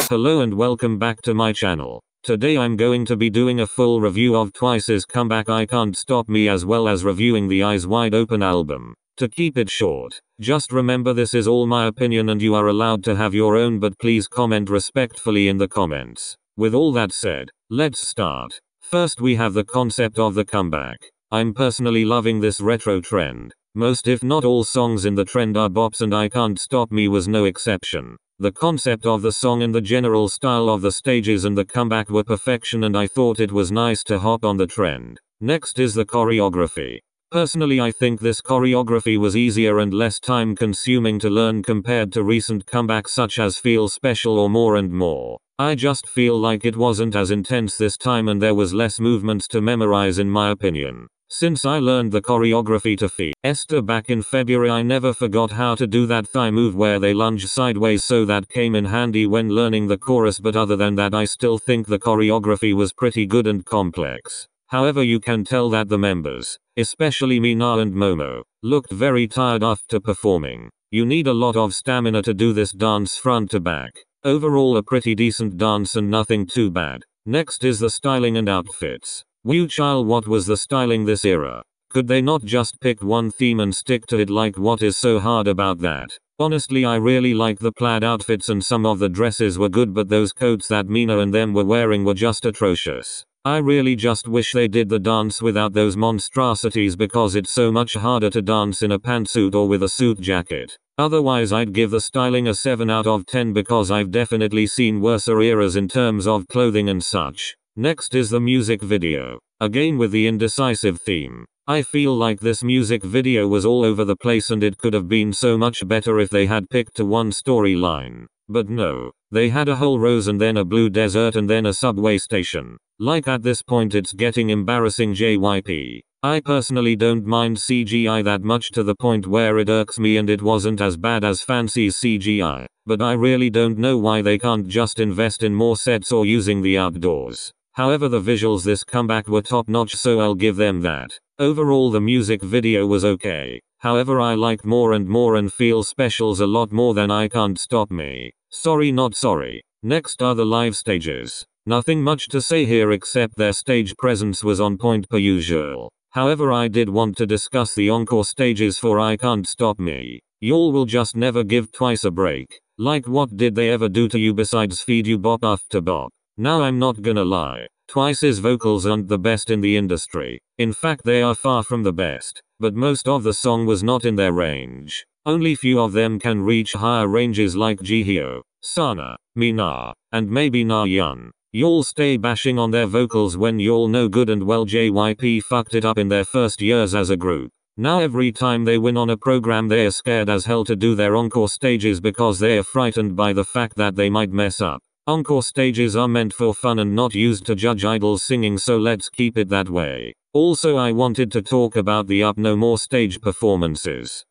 Hello and welcome back to my channel. Today I'm going to be doing a full review of Twice's comeback I Can't Stop Me as well as reviewing the Eyes Wide Open album. To keep it short, just remember this is all my opinion and you are allowed to have your own, but please comment respectfully in the comments. With all that said, let's start. First we have the concept of the comeback. I'm personally loving this retro trend. Most if not all songs in the trend are bops and I Can't Stop Me was no exception. The concept of the song and the general style of the stages and the comeback were perfection and I thought it was nice to hop on the trend. Next is the choreography. Personally I think this choreography was easier and less time consuming to learn compared to recent comebacks such as Feel Special or More and More. I just feel like it wasn't as intense this time and there was less movements to memorize in my opinion. Since I learned the choreography to Fiesta back in February, I never forgot how to do that thigh move where they lunge sideways, so that came in handy when learning the chorus, but other than that I still think the choreography was pretty good and complex. However, you can tell that the members, especially Mina and Momo, looked very tired after performing. You need a lot of stamina to do this dance front to back. Overall a pretty decent dance and nothing too bad. Next is the styling and outfits. Child, what was the styling this era? Could they not just pick one theme and stick to it? Like, what is so hard about that? Honestly, I really like the plaid outfits and some of the dresses were good, but those coats that Mina and them were wearing were just atrocious. I really just wish they did the dance without those monstrosities because it's so much harder to dance in a pantsuit or with a suit jacket. Otherwise I'd give the styling a 7 out of 10 because I've definitely seen worse eras in terms of clothing and such. Next is the music video. Again with the indecisive theme. I feel like this music video was all over the place and it could have been so much better if they had picked to one storyline. But no, they had a whole rose and then a blue desert and then a subway station. Like, at this point it's getting embarrassing. JYP. I personally don't mind CGI that much to the point where it irks me, and it wasn't as bad as Fancy's CGI. But I really don't know why they can't just invest in more sets or using the outdoors. However, the visuals this comeback were top notch, so I'll give them that. Overall the music video was okay. However, I like More and More and Feel Specials a lot more than I Can't Stop Me. Sorry not sorry. Next are the live stages. Nothing much to say here except their stage presence was on point per usual. However, I did want to discuss the encore stages for I Can't Stop Me. Y'all will just never give Twice a break. Like, what did they ever do to you besides feed you bop after bop? Now I'm not gonna lie, Twice's vocals aren't the best in the industry. In fact, they are far from the best. But most of the song was not in their range. Only few of them can reach higher ranges like Jihyo, Sana, Mina, and maybe Na Yun. Y'all stay bashing on their vocals when y'all know good and well JYP fucked it up in their first years as a group. Now every time they win on a program they are scared as hell to do their encore stages because they are frightened by the fact that they might mess up. Encore stages are meant for fun and not used to judge idols singing, so let's keep it that way. Also, I wanted to talk about the Up No More stage performances.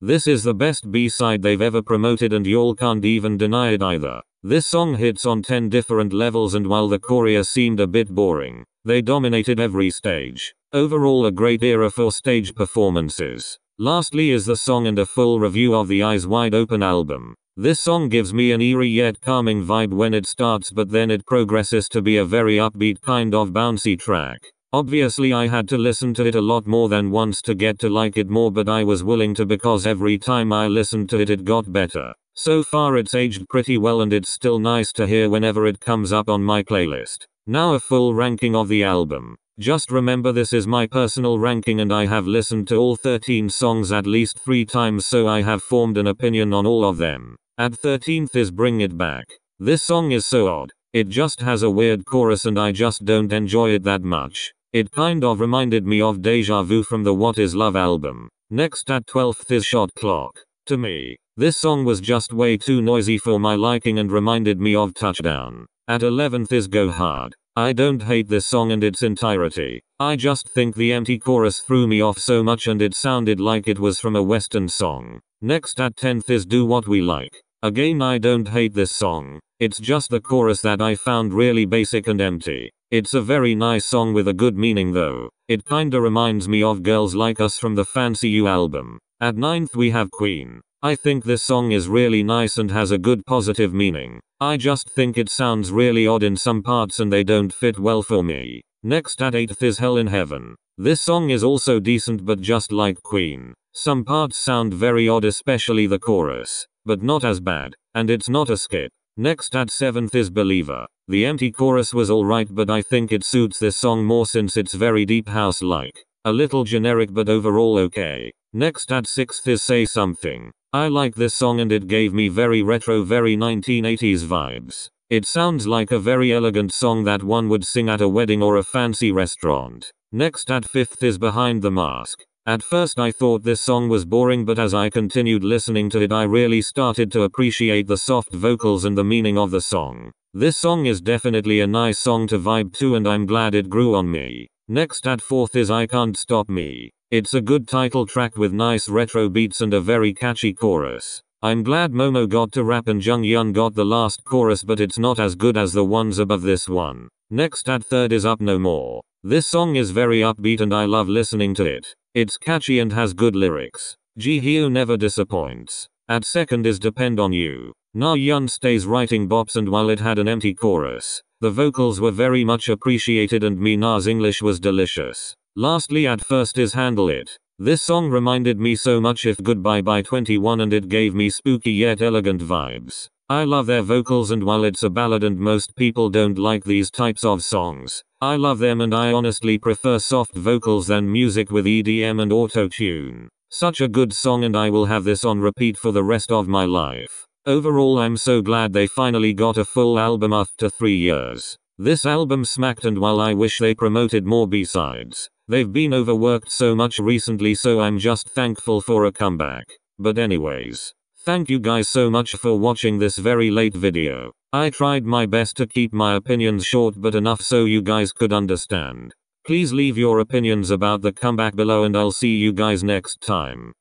This is the best B-side they've ever promoted and y'all can't even deny it either. This song hits on 10 different levels, and while the choreo seemed a bit boring, they dominated every stage. Overall a great era for stage performances. Lastly is the song and a full review of the Eyes Wide Open album. This song gives me an eerie yet calming vibe when it starts, but then it progresses to be a very upbeat kind of bouncy track. Obviously I had to listen to it a lot more than once to get to like it more, but I was willing to because every time I listened to it it got better. So far it's aged pretty well and it's still nice to hear whenever it comes up on my playlist. Now a full ranking of the album. Just remember this is my personal ranking and I have listened to all 13 songs at least 3 times, so I have formed an opinion on all of them. At 13th is Bring It Back. This song is so odd. It just has a weird chorus and I just don't enjoy it that much. It kind of reminded me of Deja Vu from the What Is Love album. Next at 12th is Shot Clock. To me, this song was just way too noisy for my liking and reminded me of Touchdown. At 11th is Go Hard. I don't hate this song in its entirety. I just think the empty chorus threw me off so much and it sounded like it was from a Western song. Next at 10th is Do What We Like. Again, I don't hate this song. It's just the chorus that I found really basic and empty. It's a very nice song with a good meaning though. It kinda reminds me of Girls Like Us from the Fancy You album. At 9th we have Queen. I think this song is really nice and has a good positive meaning. I just think it sounds really odd in some parts and they don't fit well for me. Next at 8th is Hell in Heaven. This song is also decent but just like Queen. Some parts sound very odd, especially the chorus, but not as bad, and it's not a skip. Next at 7th is Believer. The empty chorus was alright, but I think it suits this song more since it's very deep house-like. A little generic but overall okay. Next at 6th is Say Something. I like this song and it gave me very retro, very 1980s vibes. It sounds like a very elegant song that one would sing at a wedding or a fancy restaurant. Next at 5th is Behind the Mask. At first I thought this song was boring, but as I continued listening to it I really started to appreciate the soft vocals and the meaning of the song. This song is definitely a nice song to vibe to and I'm glad it grew on me. Next at 4th is I Can't Stop Me. It's a good title track with nice retro beats and a very catchy chorus. I'm glad Momo got to rap and Jung Yun got the last chorus, but it's not as good as the ones above this one. Next at 3rd is Up No More. This song is very upbeat and I love listening to it. It's catchy and has good lyrics. Ji Hyo never disappoints. At 2nd is Depend on You. Na Yun stays writing bops, and while it had an empty chorus, the vocals were very much appreciated and Mina's English was delicious. Lastly at 1st is Handle It. This song reminded me so much of Goodbye by 21 and it gave me spooky yet elegant vibes. I love their vocals, and while it's a ballad and most people don't like these types of songs, I love them and I honestly prefer soft vocals than music with EDM and auto-tune. Such a good song and I will have this on repeat for the rest of my life. Overall I'm so glad they finally got a full album after 3 years. This album smacked, and while I wish they promoted more B-sides, they've been overworked so much recently, so I'm just thankful for a comeback. But anyways, thank you guys so much for watching this very late video. I tried my best to keep my opinions short but enough so you guys could understand. Please leave your opinions about the comeback below and I'll see you guys next time.